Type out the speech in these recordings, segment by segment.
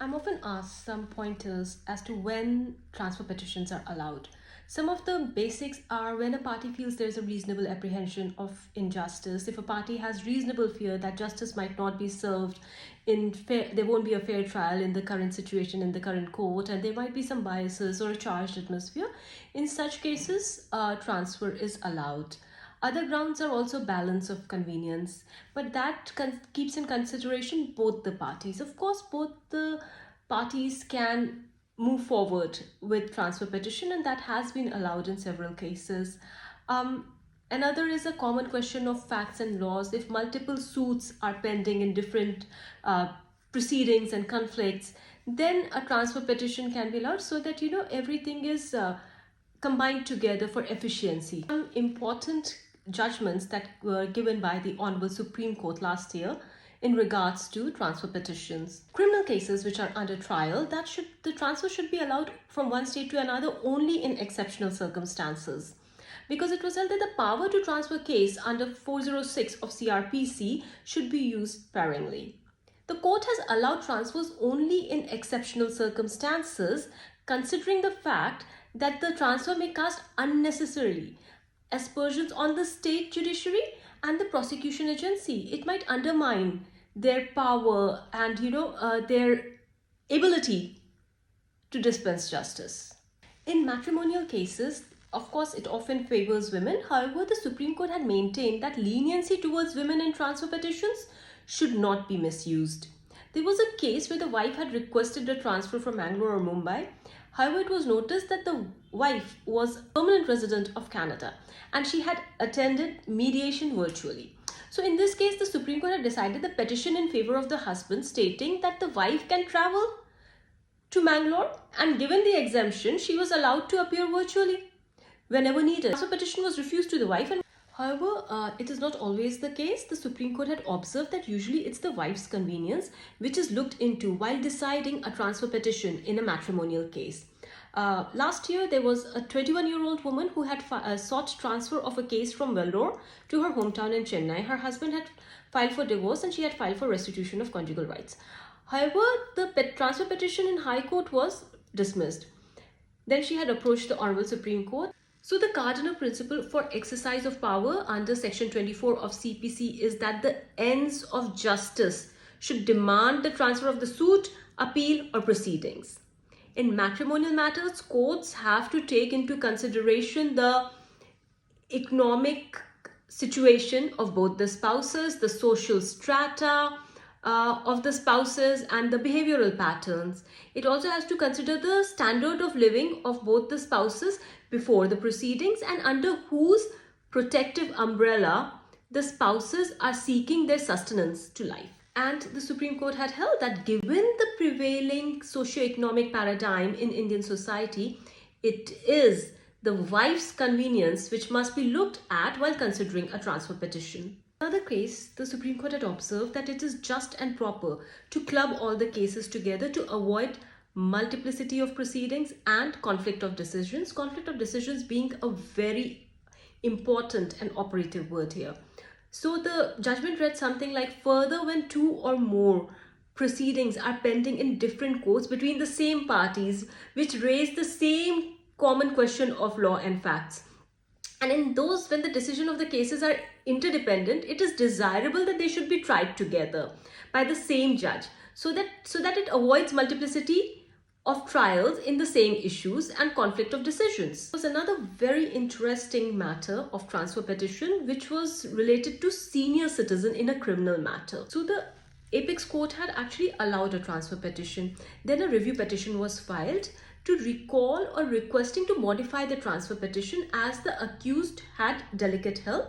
I'm often asked some pointers as to when transfer petitions are allowed. Some of the basics are when a party feels there's a reasonable apprehension of injustice, if a party has reasonable fear that justice might not be served there won't be a fair trial in the current situation in the current court, and there might be some biases or a charged atmosphere. In such cases, transfer is allowed. Other grounds are also balance of convenience, but that keeps in consideration both the parties. Of course, both the parties can move forward with transfer petition, and that has been allowed in several cases. Another is a common question of facts and laws. If multiple suits are pending in different proceedings and conflicts, then a transfer petition can be allowed so that everything is combined together for efficiency. Some important judgments that were given by the Honorable Supreme Court last year in regards to transfer petitions. Criminal cases which are under trial, the transfer should be allowed from one state to another only in exceptional circumstances, because it was held that the power to transfer case under 406 of CRPC should be used sparingly. The court has allowed transfers only in exceptional circumstances, considering the fact that the transfer may cast unnecessarily aspersions on the state judiciary and the prosecution agency. It might undermine their power and their ability to dispense justice. In matrimonial cases, of course, it often favors women. However, the Supreme Court had maintained that leniency towards women in transfer petitions should not be misused. There was a case where the wife had requested a transfer from Bangalore or Mumbai. However, it was noticed that the wife was a permanent resident of Canada and she had attended mediation virtually. So in this case, the Supreme Court had decided the petition in favor of the husband, stating that the wife can travel to Bangalore, and given the exemption, she was allowed to appear virtually whenever needed. The petition was refused to the wife. However, it is not always the case. The Supreme Court had observed that usually it's the wife's convenience which is looked into while deciding a transfer petition in a matrimonial case. Last year, there was a 21-year-old woman who had sought transfer of a case from Vellore to her hometown in Chennai. Her husband had filed for divorce and she had filed for restitution of conjugal rights. However, the transfer petition in High Court was dismissed. Then she had approached the Honorable Supreme Court. So the cardinal principle for exercise of power under Section 24 of CPC is that the ends of justice should demand the transfer of the suit, appeal, or proceedings. In matrimonial matters, courts have to take into consideration the economic situation of both the spouses, the social strata of the spouses, and the behavioral patterns. It also has to consider the standard of living of both the spouses before the proceedings and under whose protective umbrella the spouses are seeking their sustenance to life. And the Supreme Court had held that given the prevailing socio-economic paradigm in Indian society, it is the wife's convenience which must be looked at while considering a transfer petition. In another case, the Supreme Court had observed that it is just and proper to club all the cases together to avoid multiplicity of proceedings and conflict of decisions. Conflict of decisions being a very important and operative word here. So the judgment read something like, further, when two or more proceedings are pending in different courts between the same parties which raise the same common question of law and facts, and in those when the decision of the cases are interdependent, it is desirable that they should be tried together by the same judge so that it avoids multiplicity of trials in the same issues and conflict of decisions. There was another very interesting matter of transfer petition which was related to senior citizen in a criminal matter. So the Apex Court had actually allowed a transfer petition. Then a review petition was filed to recall or requesting to modify the transfer petition as the accused had delicate health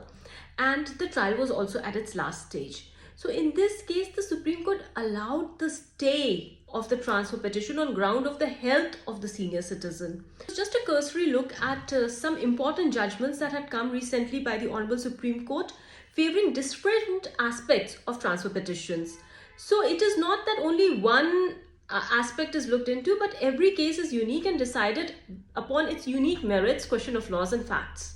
and the trial was also at its last stage. So in this case, the Supreme Court allowed the stay of the transfer petition on ground of the health of the senior citizen. Just a cursory look at some important judgments that had come recently by the Honorable Supreme Court favoring different aspects of transfer petitions. So it is not that only one aspect is looked into, but every case is unique and decided upon its unique merits, question of laws and facts.